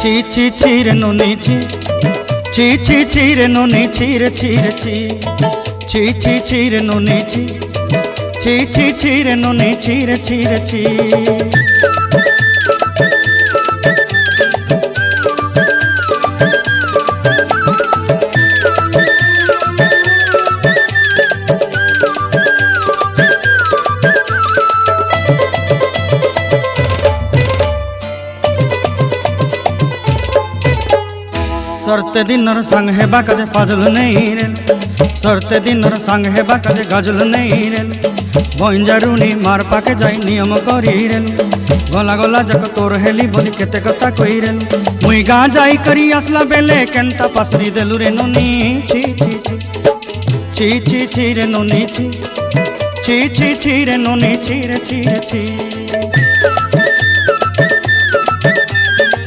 ছি ছি ছি রে নুনি ছি ছি ছি ছি রে নুনি ছি রে ছি রে ছি ছি ছি ছি রে নুনি ছি ছি ছি ছি রে নুনি ছি রে ছি রে ছি। सरते दिनर संग हेबा काजे फाजल नहीं रेल सरते दिनर संग हेबा काजे गजल नहीं रेल बंजारुनी मार पाके जाई नियम करी रेल गला गला जक तोर हेली बोली केते कथा कई रेल मुई गा जाई करी आसला बेले केंता पासरी देलु रे नुनी छी छी छी छी छी छी रे नुनी छी छी छी छी रे नुनी छी रे छी रे छी।